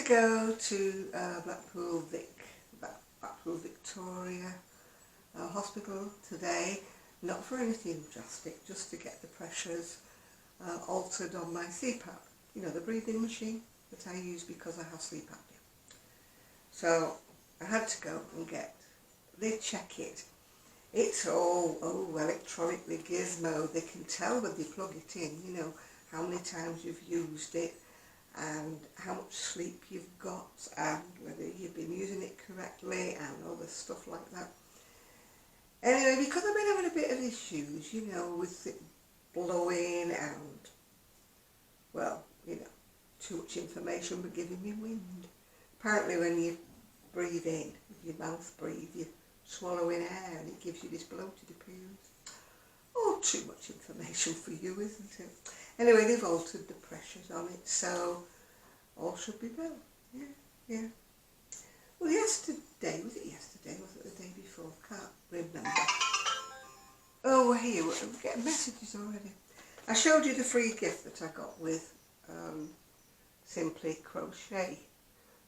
go to Blackpool Victoria Hospital today, not for anything drastic, just to get the pressures altered on my CPAP, you know, the breathing machine that I use because I have sleep apnea. So I had to go and they check it. It's all electronically gizmo. They can tell when they plug it in, you know, how many times you've used it and how much sleep you've got and whether you've been using it correctly and all this stuff like that. Anyway, because I've been having a bit of issues, you know, with it blowing and, well, you know, too much information but giving me wind. Apparently when you breathe in, with your mouth breathe, you swallow in air and it gives you this bloated appearance. Oh, too much information for you, isn't it? Anyway, they've altered the pressures on it, so all should be well. Yeah. Well, yesterday, was it the day before? Can't remember. Oh, here, we're getting messages already. I showed you the free gift that I got with Simply Crochet,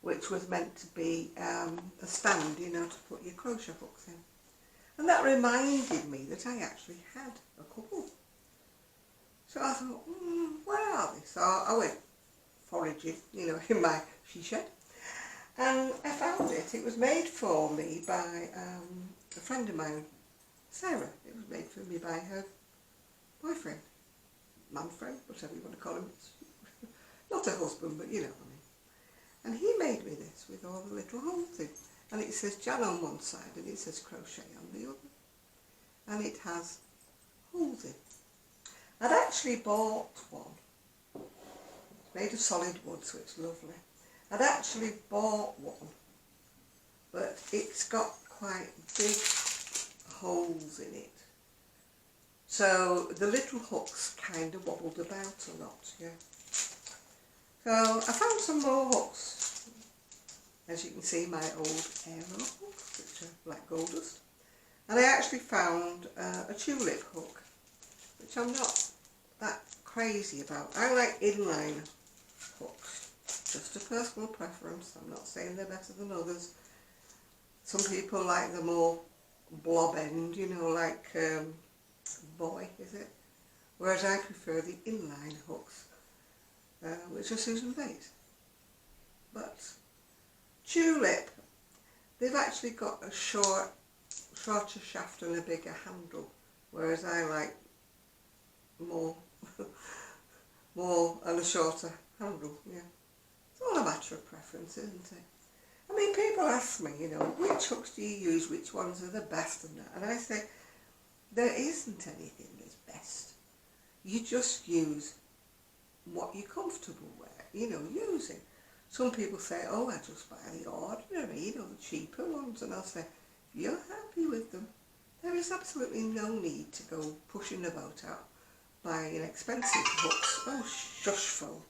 which was meant to be a stand, you know, to put your crochet hooks in. And that reminded me that I actually had a couple. So I thought, where are they? So I went foraging, you know, in my she shed. And I found it. It was made for me by a friend of mine, Sarah. It was made for me by her boyfriend, man friend, whatever you want to call him. Not a husband, but you know what I mean. And he made me this with all the little holes in. And it says Jan on one side and it says crochet on the other. And it has holes in. I'd actually bought one. It's made of solid wood, so it's lovely. I'd actually bought one, but it's got quite big holes in it. So the little hooks kind of wobbled about a lot, yeah. So I found some more hooks. As you can see, my old arrow hooks, which are like gold dust. And I actually found a tulip hook, which I'm not that crazy about. I like inline hooks, just a personal preference. I'm not saying they're better than others. Some people like the more blob end, you know, like boy, is it? Whereas I prefer the inline hooks, which are Susan Bates. But tulip, they've actually got a shorter shaft and a bigger handle, whereas I like more and a shorter handle, yeah. It's all a matter of preference, isn't it? I mean, people ask me, you know, which hooks do you use, which ones are the best and that, and I say, there isn't anything that's best. You just use what you're comfortable with, you know, using. Some people say, oh, I just buy the ordinary, you know, the cheaper ones, and I'll say, if you're happy with them, there is absolutely no need to go pushing the boat out buying expensive hooks. Oh, shush, phone.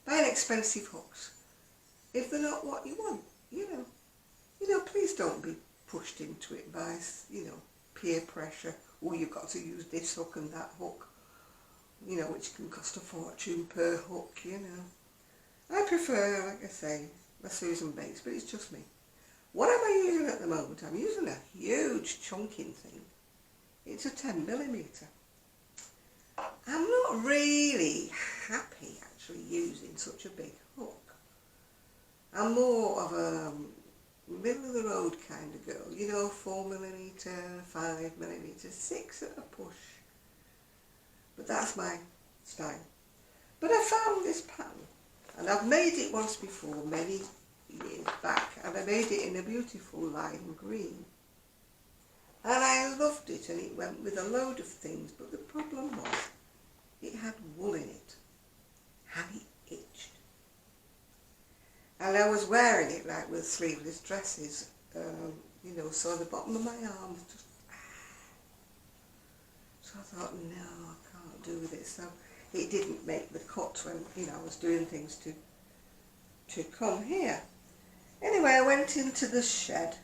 Buying expensive hooks. If they're not what you want, you know, please don't be pushed into it by, you know, peer pressure. Oh, you've got to use this hook and that hook, you know, which can cost a fortune per hook, you know. I prefer, like I say, my Susan Bates, but it's just me. What am I using at the moment? I'm using a huge chunking thing. It's a 10mm. I'm not really happy actually using such a big hook. I'm more of a middle of the road kind of girl, you know, 4mm, 5mm, 6 at a push. But that's my style. But I found this pattern, and I've made it once before, many years back, and I made it in a beautiful lime green. And I loved it, and it went with a load of things, but the problem was, it had wool in it, and it itched. And I was wearing it like with sleeveless dresses, you know, so the bottom of my arm was just, so I thought, no, I can't do this. So it didn't make the cut when, you know, I was doing things to come here. Anyway, I went into the shed,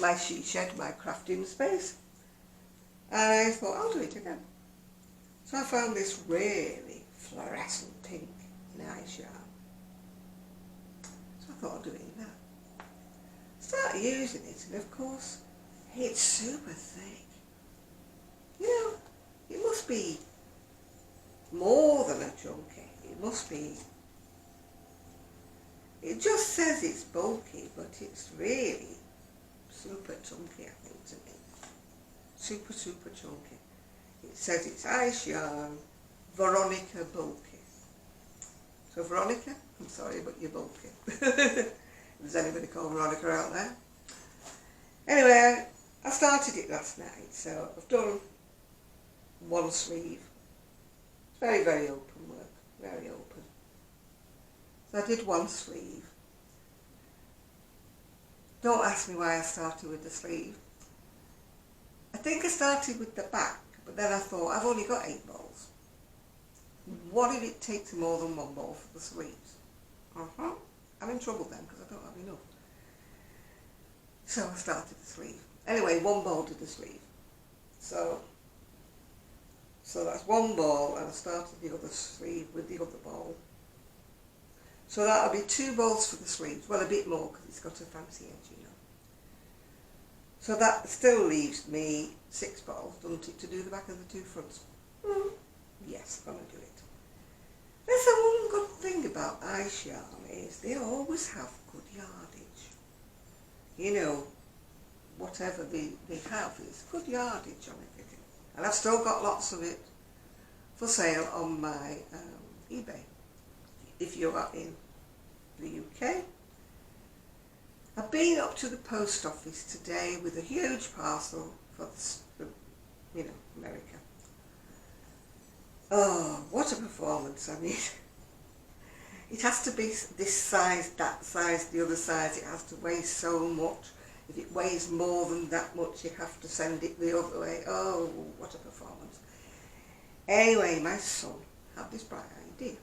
my she shed, my crafting space, and I thought, I'll do it again. So I found this really fluorescent pink nice yarn. thought of doing that. Started using it, and of course, it's super thick. You know, it must be more than a chunky. It must be. It just says it's bulky, but it's really super chunky, I think, to me. Super, super chunky. It says it's ice yarn, Veronica bulky. So Veronica, I'm sorry, but you're bulky. If there's anybody called Veronica out there. Anyway, I started it last night, so I've done one sleeve. It's very, very open work, very open. So I did one sleeve. Don't ask me why I started with the sleeve. I think I started with the back, but then I thought, I've only got 8 balls. What if it takes more than 1 ball for the sleeves? I'm in trouble then, because I don't have enough. So I started the sleeve. Anyway, 1 ball did the sleeve. So that's 1 ball, and I started the other sleeve with the other ball. So that'll be 2 balls for the sleeves. Well, a bit more, because it's got a fancy edge, you know. So that still leaves me 6 balls, doesn't it, to do the back of the 2 fronts? Yes, I'm going to do it. There's the one good thing about ice yarn is they always have good yardage. You know, whatever they have is good yardage on everything. And I've still got lots of it for sale on my eBay. If you are in the UK. I've been up to the post office today with a huge parcel for you know, America. Oh, what a performance. I mean, it has to be this size, that size, the other size. It has to weigh so much. If it weighs more than that much, you have to send it the other way. Oh, what a performance. Anyway, my son had this bright idea.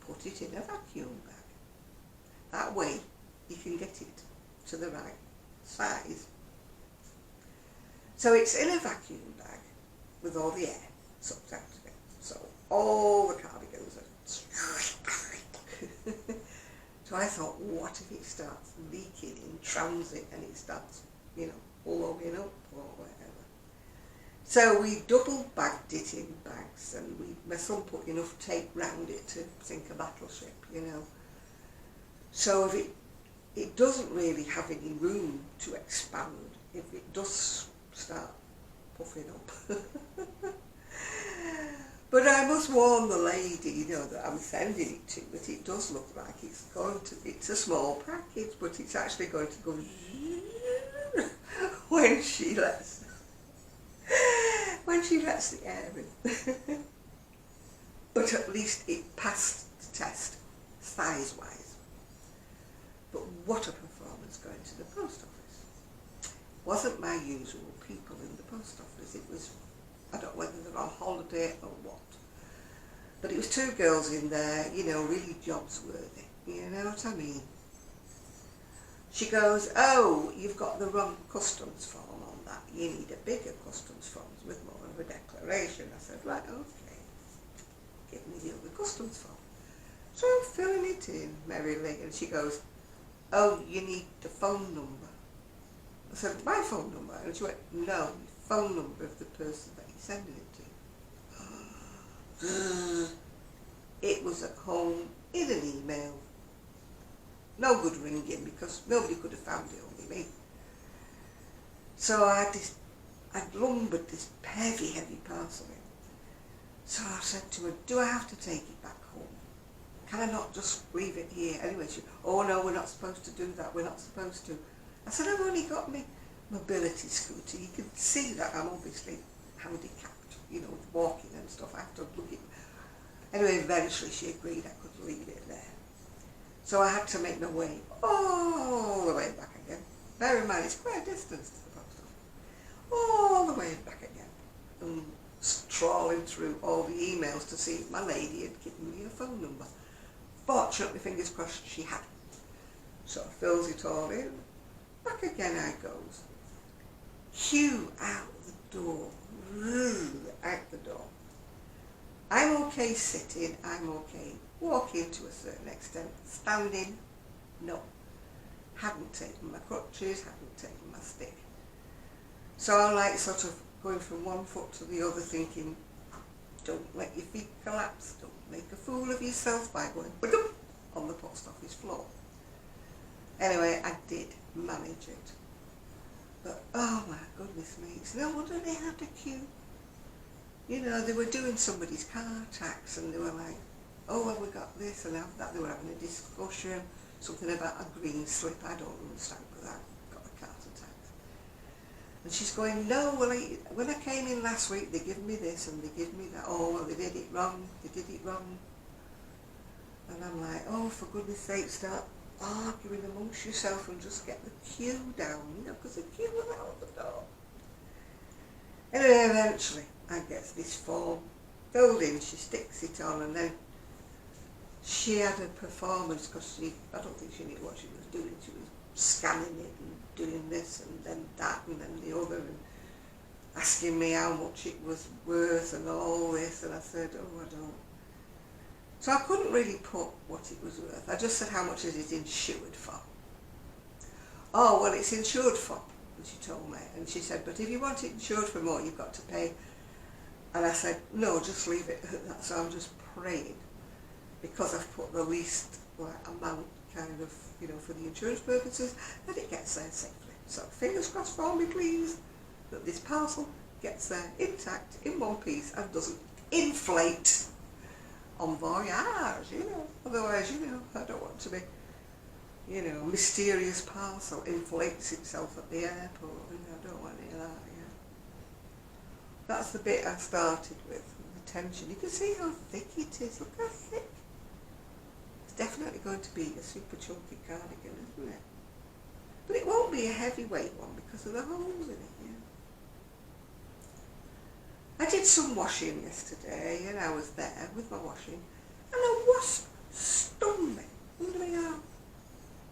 Put it in a vacuum bag. That way you can get it to the right size. So it's in a vacuum bag with all the air sucked out of it. So all the cardigans are so I thought, what if it starts leaking in transit and it starts, you know, blowing up or whatever. So we double bagged it in bags, and my son put enough tape round it to sink a battleship, you know. So if it doesn't really have any room to expand if it does start puffing up. But I must warn the lady, you know, that I'm sending it to, that it does look like it's a small package, but it's actually going to go when she lets the air in. But at least it passed the test, size-wise. But what a performance going to the post office. Wasn't my usual people in the post office. It was, I don't know whether they're on holiday or what. But it was 2 girls in there, you know, really jobs worthy. You know what I mean? She goes, oh, you've got the wrong customs form on that. You need a bigger customs form with more of a declaration. I said, right, okay. Give me the other customs form. So I'm filling it in merrily, and she goes, oh, you need the phone number. I said, my phone number? And she went, no, the phone number of the person that you're sending it to. It was at home in an email. No good ringing because nobody could have found it, only me. So I lumbered this heavy parcel in. So I said to her, do I have to take it back home? Can I not just leave it here? Anyway, she, oh no, we're not supposed to do that, we're not supposed to. I said, I've only got my mobility scooter. You can see that I'm obviously handicapped, you know, with walking and stuff. I have to look at. Anyway, eventually she agreed I could leave it there. So I had to make my way all the way back again. Bear in mind, it's quite a distance to the post office. All the way back again. And trawling through all the emails to see if my lady had given me a phone number. Fortunately, fingers crossed, she had. So I fills it all in. Back again I goes. Cue out the door. Out the door. I'm okay sitting, I'm okay walking to a certain extent, standing, No, hadn't taken my crutches, hadn't taken my stick. So I'm like sort of going from one foot to the other thinking, don't let your feet collapse, don't make a fool of yourself by going on the post office floor. Anyway, I did manage it. But oh my goodness me, it's no wonder they had a queue. You know, they were doing somebody's car tax and they were like, oh well, we got this and that. They were having a discussion, something about a green slip. I don't understand but that. Got a car tax. And she's going, no, well, when I came in last week, they give me this and they give me that. Oh, well, they did it wrong. They did it wrong. And I'm like, oh, for goodness sake, start arguing amongst yourself and just get the queue down, you know, because the queue was out the door. Anyway, eventually, I get this form filled in, she sticks it on, and then she had a performance because I don't think she knew what she was doing. She was scanning it and doing this and then that and then the other and asking me how much it was worth and all this, and I said, oh, I don't. So I couldn't really put what it was worth. I just said, how much is it insured for? Oh, well, it's insured for, and she told me. And she said, but if you want it insured for more, you've got to pay. And I said, no, just leave it at that. So I'm just praying, because I've put the least amount kind of, you know, for the insurance purposes, that it gets there safely. So fingers crossed for me, please, that this parcel gets there intact, in one piece, and doesn't inflate en voyage, you know. Otherwise, you know, I don't want to be, you know, mysterious parcel inflates itself at the airport. You know, I don't want any of that, yeah. That's the bit I started with, the tension. You can see how thick it is. Look how thick. It's definitely going to be a super chunky cardigan, isn't it? But it won't be a heavyweight one because of the holes in it, yeah. I did some washing yesterday and I was there with my washing and a wasp stung me under my arm.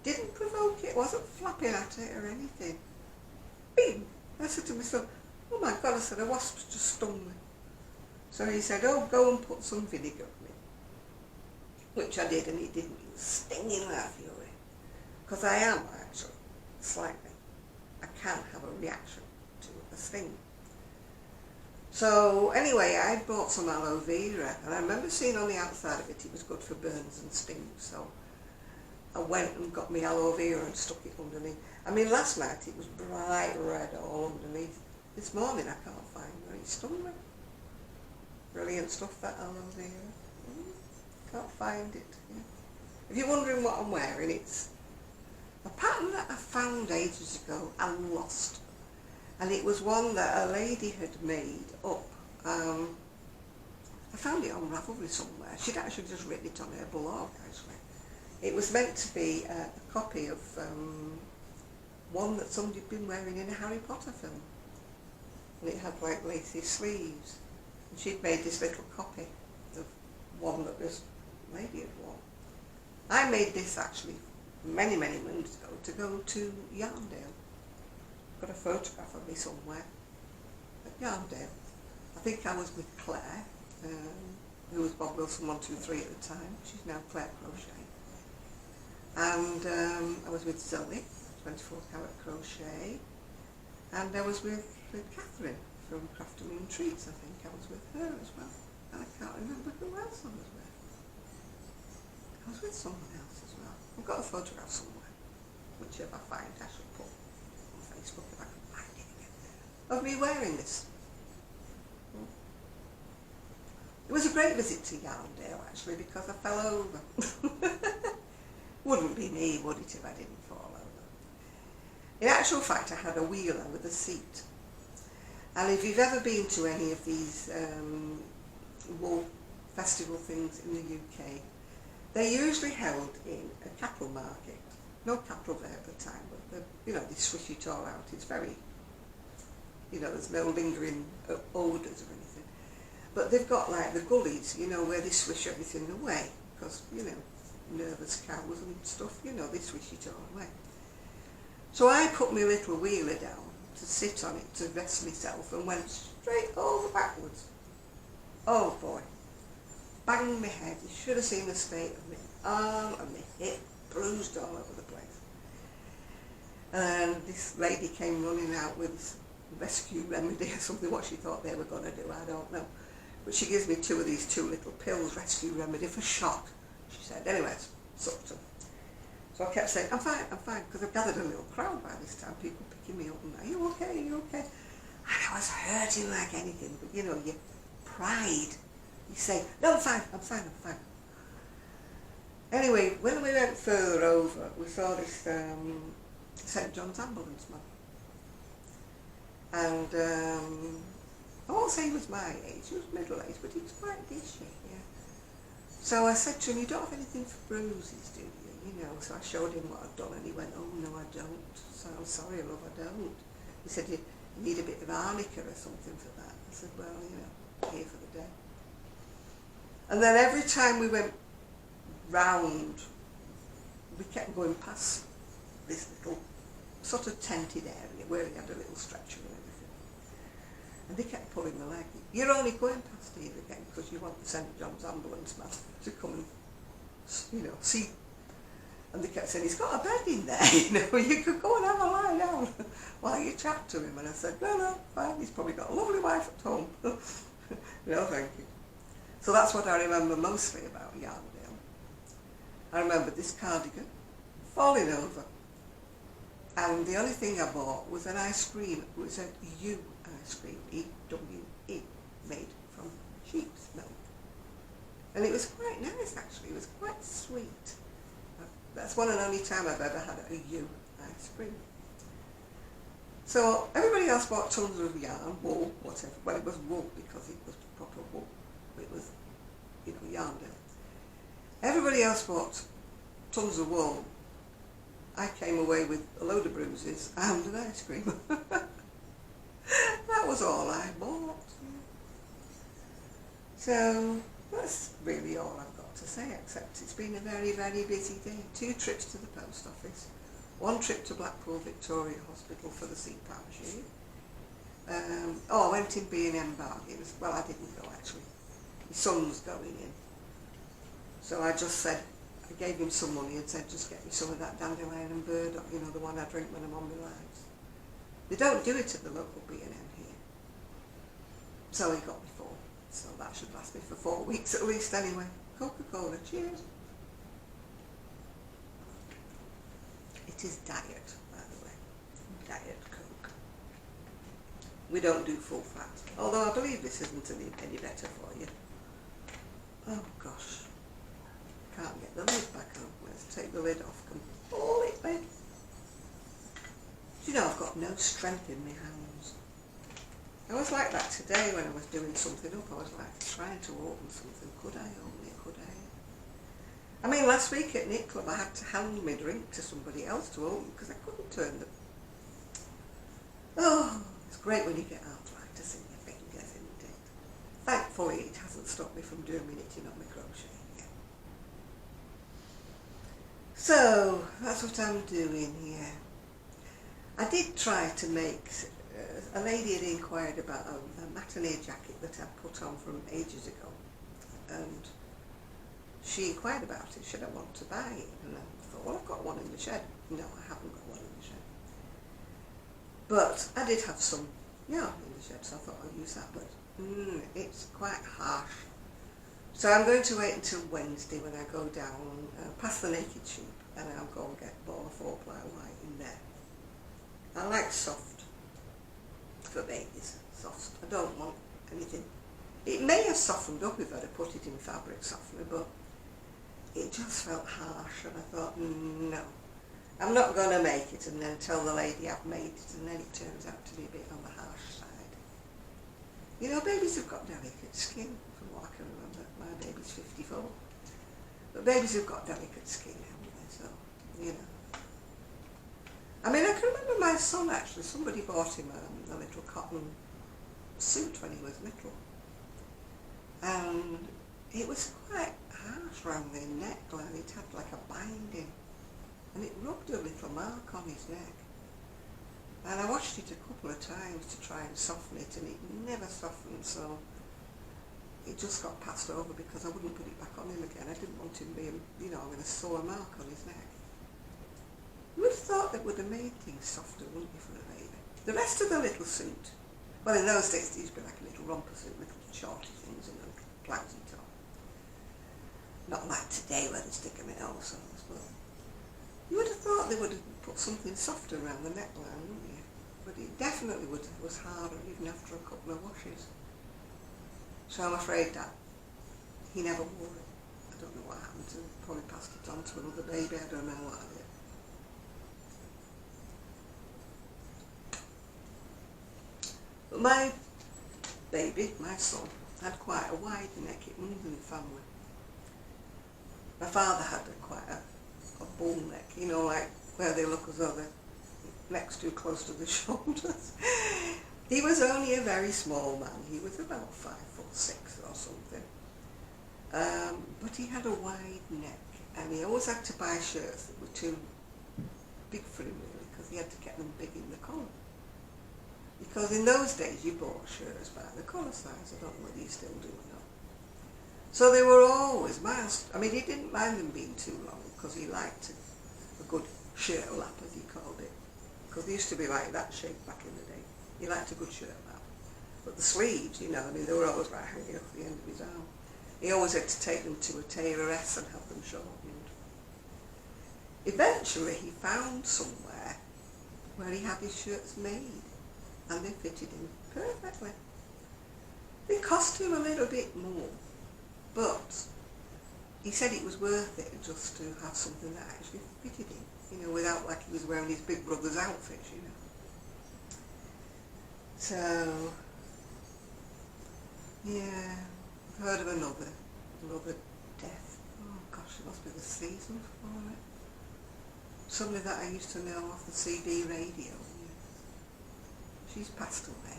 Didn't provoke it, wasn't flapping at it or anything. Bing! I said to my son, oh my God, I said, a wasp just stung me. So he said, oh, go and put some vinegar on it. Which I did, and it didn't. It was stinging like fury. Because I am actually, slightly, I can have a reaction to a sting. So anyway, I bought some aloe vera, and I remember seeing on the outside of it, it was good for burns and stings. So I went and got my aloe vera and stuck it underneath. I mean, last night it was bright red all underneath. This morning I can't find where it stung me. Brilliant stuff, that aloe vera. Can't find it. Yeah. If you're wondering what I'm wearing, it's a pattern that I found ages ago and lost. And it was one that a lady had made up. I found it on Ravelry somewhere. She'd actually just written it on her blog, actually. It was meant to be a copy of one that somebody had been wearing in a Harry Potter film. And it had like lacy sleeves. And she'd made this little copy of one that this lady had worn. I made this actually many, many moons ago to go to Yarndale. Got a photograph of me somewhere at Yarndale. I think I was with Claire, who was Bob Wilson 123 at the time. She's now Claire Crochet. And I was with Zoe, 24 Carat Crochet. And I was with Catherine from Craft and Moon Treats. I think I was with her as well. And I can't remember who else I was with. I was with someone else as well. I've got a photograph somewhere, which if I find I shall put on Facebook if I can find it again, of me wearing this. It was a great visit to Yarndale actually because I fell over. Wouldn't be me, would it, if I didn't fall over? In actual fact, I had a wheeler with a seat. And if you've ever been to any of these wool festival things in the UK, they're usually held in a cattle market. No cattle there at the time, but you know, they swish it all out. It's very, you know, there's no lingering odours or anything. But they've got like the gullies, you know, where they swish everything away. Because, you know, nervous cows and stuff, you know, they swish it all away. So I put my little wheeler down to sit on it to rest myself and went straight over backwards. Oh boy. Banged my head. You should have seen the state of my arm and my hip bruised all over the place. And this lady came running out with this rescue remedy or something, what she thought they were going to do, I don't know. But she gives me 2 of these 2 little pills, rescue remedy for shock, she said. Anyways, sort of. So I kept saying, I'm fine, because I've gathered a little crowd by this time, people picking me up and, are you okay, are you okay? And I was hurting like anything, but you know, your pride, you say, no, I'm fine. Anyway, when we went further over, we saw this St John's ambulance man. And I won't say he was my age, he was middle-aged, but he was quite dishy, yeah. So I said to him, you don't have anything for bruises, do you? You know, so I showed him what I'd done, and he went, oh no, I don't. So I'm sorry, love, I don't. He said, you need a bit of arnica or something for that. I said, well, you know, here for the day. And then every time we went round, we kept going past this little sort of tented area where he had a little stretcher and everything. And they kept pulling the leg. You're only going past here again because you want the St John's ambulance man to come and, you know, see. And they kept saying, he's got a bed in there, you know, you could go and have a lie down while you chat to him. And I said, no, fine, he's probably got a lovely wife at home. No, thank you. So that's what I remember mostly about Yarndale. I remember this cardigan falling over. And the only thing I bought was an ice cream. It was a U ice cream, E-W-E, made from sheep's milk. And it was quite nice, actually. It was quite sweet. That's one and only time I've ever had a U ice cream. So everybody else bought tons of yarn, wool, whatever. Well, it was wool because it was proper wool. It was, you know, Yarndale. Everybody else bought tons of wool. I came away with a load of bruises and an ice cream. That was all I bought. So that's really all I've got to say, except it's been a very, very busy day. 2 trips to the post office, 1 trip to Blackpool Victoria Hospital for the CPAP machine. I went in B&M bargains. Well, I didn't go actually. My son's going in. So I just said, I gave him some money and said, just get me some of that dandelion and burdock, you know, the one I drink when I'm on my lives. They don't do it at the local B&M here. So he got me 4. So that should last me for 4 weeks at least anyway. Coca-Cola, cheers. It is diet, by the way. Diet Coke. We don't do full fat. Although I believe this isn't any better for you. Oh gosh. Can't get the lid back on. Let's take the lid off completely. You know, I've got no strength in my hands. I was like that today when I was doing something up. I was like trying to open something. Could I open it? Could I? I mean, last week at Knit Club I had to hand my drink to somebody else to open because I couldn't turn the... Oh, it's great when you get arthritis in your fingers, isn't it? Thankfully it hasn't stopped me from doing my knitting on my crochet yet. So, that's what I'm doing here. I did try to make... a lady had inquired about a matinee jacket that I put on from ages ago, and she inquired about it. Should I want to buy it? And I thought, well, I've got one in the shed. No, I haven't got one in the shed. But I did have some yarn in the shed, so I thought I'll use that. But it's quite harsh. So I'm going to wait until Wednesday when I go down past the Naked Sheep, and I'll go and get a ball of 4-ply white in there. I like soft. For babies, soft. I don't want anything. It may have softened up if I'd have put it in fabric softener, but it just felt harsh, and I thought, no, I'm not going to make it and then tell the lady I've made it, and then it turns out to be a bit on the harsh side. You know, babies have got delicate skin, from what I can remember. My baby's 54. But babies have got delicate skin, haven't they? So, you know. I mean, I can remember my son actually, somebody bought him a little cotton suit when he was little. And it was quite harsh round the neckline. It had like a binding. And it rubbed a little mark on his neck. And I washed it a couple of times to try and soften it, and it never softened, so it just got passed over because I wouldn't put it back on him again. I didn't want him being, you know, with a sore mark on his neck. thought they would have made things softer, wouldn't you, for a baby? The rest of the little suit, well, in those days they used to be like a little romper suit, little shorty things and a little blousey top. Not like today where they stick them in elbows, but you would have thought they would have put something softer around the neckline, wouldn't you? But it definitely was harder even after a couple of washes. So I'm afraid that he never wore it. I don't know what happened to him. Probably passed it on to another baby. I don't know what I did. But my baby, my son, had quite a wide neck. It runs in the family. My father had quite a bull neck, you know, like where they look as though their neck's too close to the shoulders. He was only a very small man. He was about 5'6" or something. But he had a wide neck, and he always had to buy shirts that were too big for him, really, because he had to get them big in the collar. Because in those days you bought shirts by the collar size. I don't know whether you still do or not. So they were always miles. I mean, he didn't mind them being too long because he liked a good shirt lap, as he called it. Because they used to be like that shape back in the day. He liked a good shirt lap. But the sleeves, you know, I mean, they were always right hanging off the end of his arm. He always had to take them to a tailoress and have them shortened. Eventually he found somewhere where he had his shirts made, and they fitted him perfectly. They cost him a little bit more, but he said it was worth it just to have something that actually fitted him, you know, without like he was wearing his big brother's outfits, you know. So, yeah, I've heard of another death. Oh gosh, it must be the season for it. Somebody that I used to know off the CD radio. Yeah. She's passed away.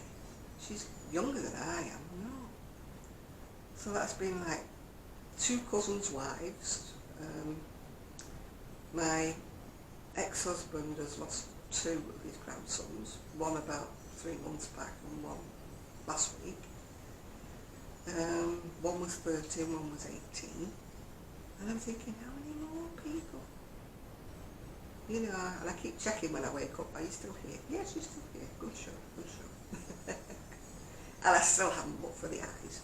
She's younger than I am, no. So that's been like 2 cousins' wives. My ex-husband has lost 2 of his grandsons, one about 3 months back and one last week. One was 13, one was 18. And I'm thinking, how many more people? You know, and I keep checking when I wake up, are you still here? Yes, you're still here. Good show, good show. And I still haven't looked for the eyes.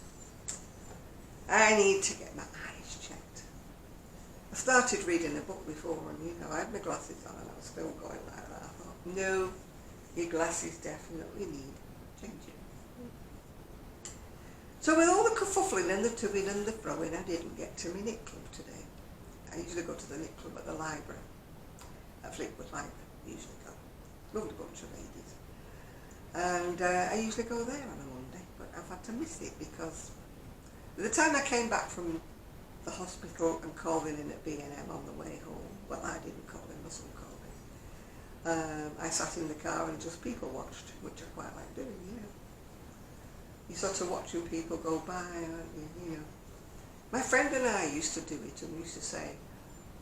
I need to get my eyes checked. I started reading a book before and, you know, I had my glasses on and I was still going like that. I thought, no, your glasses definitely need changing. So with all the kerfuffling and the to-ing and the fro-ing, I didn't get to my knit club today. I usually go to the knit club at the library. At Fleetwood Library, I usually go. Lovely bunch of ladies. And I usually go there on a Monday, but I've had to miss it because by the time I came back from the hospital and called in at B&M on the way home, well, I didn't call in, my son called in. I sat in the car and just people watched, which I quite like doing, you know. You're sort of watching people go by, aren't you, you know. My friend and I used to do it, and we used to say,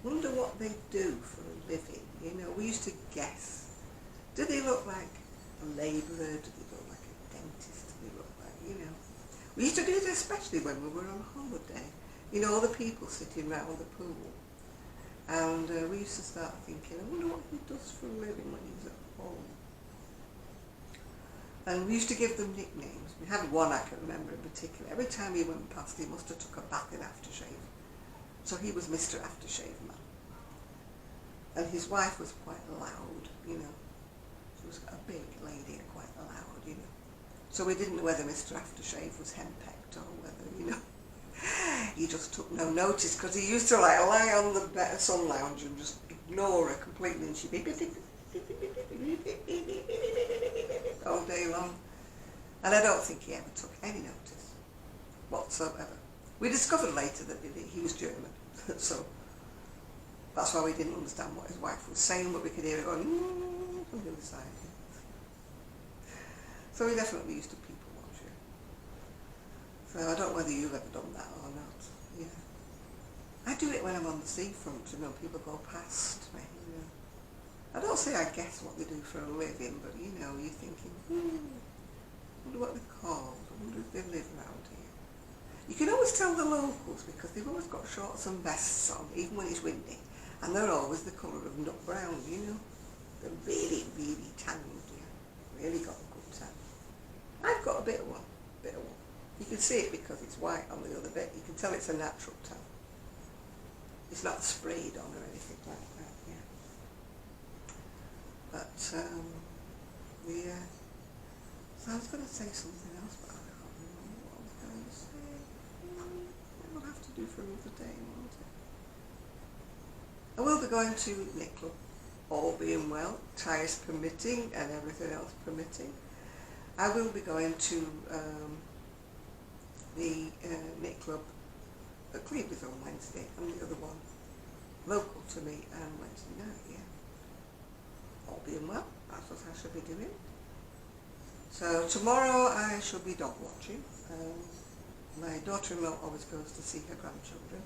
wonder what they do for a living, you know. We used to guess. Do they look like a labourer? Do they look like a dentist? Do they look like, you know. We used to do it especially when we were on holiday. You know, all the people sitting round the pool. And we used to start thinking, I wonder what he does for a living when he's at home. And we used to give them nicknames. We had one I can remember in particular. Every time he went past, he must have took a bath in aftershave. So he was Mr. Aftershave Man. And his wife was quite loud, you know. She was a big lady and quite loud, you know. So we didn't know whether Mr. Aftershave was henpecked or whether, you know, he just took no notice because he used to like lie on the sun lounge and just ignore her completely, and she'd be all day long. And I don't think he ever took any notice whatsoever. We discovered later that he was German, so that's why we didn't understand what his wife was saying, but we could hear it going from the other side. So we definitely used to people watch it. So I don't know whether you've ever done that or not. Yeah, I do it when I'm on the seafront. You know, people go past me. You know, I don't say I guess what they do for a living, but you know, you're thinking, I wonder what they're called. I wonder if they live around here. You can always tell the locals because they've always got shorts and vests on, even when it's windy, and they're always the colour of nut brown, you know. They're really, really tanned, yeah. Really got a good tan. I've got a bit of one. You can see it because it's white on the other bit. You can tell it's a natural tan. It's not sprayed on or anything like that, yeah. But, yeah. So I was going to say something else, but I can't remember what I was going to say. It will have to do for another day, won't it? I will be going to knit club, all being well, tyres permitting and everything else permitting. I will be going to the knit club at Cleveland on Wednesday, and the other one local to me on Wednesday night, yeah. All being well, that's what I shall be doing. So tomorrow I shall be dog watching. My daughter-in-law always goes to see her grandchildren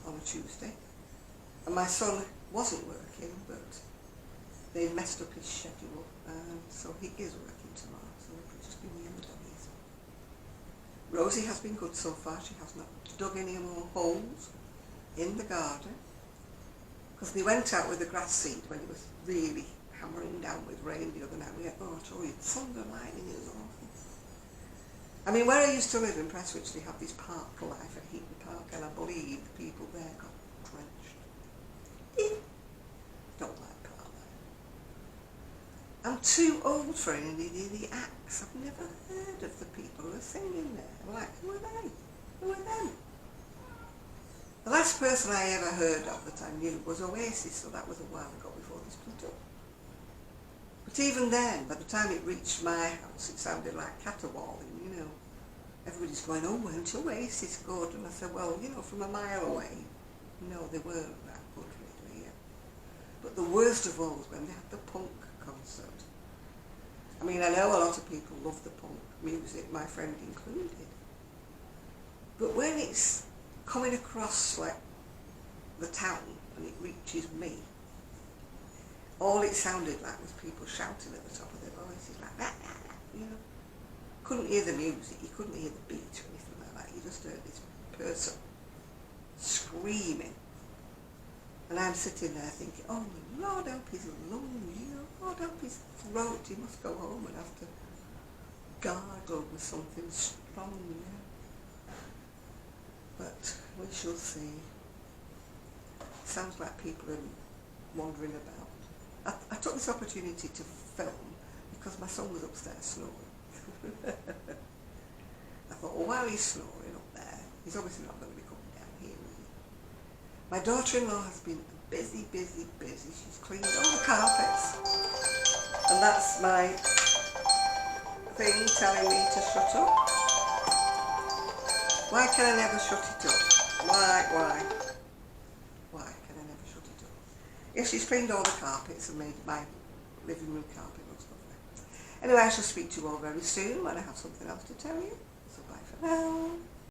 on a Tuesday. And my son wasn't working, but they messed up his schedule, so he is working tomorrow, so it'll just be me and the doggies. Rosie has been good so far. She has not dug any more holes in the garden, because they went out with the grass seed when it was really hammering down with rain the other night. We had, oh, I told you, thunder, lightning, it was awful. I mean, where I used to live in Prestwich, they have this park life at Heaton Park, and I believe the people there got drenched. Don't like park life. I'm too old for any of the acts. I've never heard of the people who are singing there. I'm like, who are they? Who are them? The last person I ever heard of that I knew was Oasis, so that was a while ago before they split up. But even then, by the time it reached my house, it sounded like caterwauling, you know. Everybody's going, oh, weren't Oasis good? And I said, well, you know, from a mile away, no, they weren't that good really, yeah. But the worst of all was when they had the punk concert. I mean, I know a lot of people love the punk music, my friend included. But when it's coming across, like, the town and it reaches me, all it sounded like was people shouting at the top of their voices, like that, you know. Couldn't hear the music, you couldn't hear the beat or anything like that. You just heard this person screaming. And I'm sitting there thinking, oh, Lord help his lungs, you know, Lord help his throat, he must go home and have to gargle with something strong, you know. But we shall see. Sounds like people are wandering about. I took this opportunity to film because my son was upstairs snoring. I thought, well, while he's snoring up there, he's obviously not going to be coming down here, really. My daughter-in-law has been busy. She's cleaned all the carpets. And that's my thing telling me to shut up. Why can I never shut it up? Why can I never shut it up? Yes, she's cleaned all the carpets and made my living room carpet looks lovely. Anyway, I shall speak to you all very soon when I have something else to tell you. So bye for now.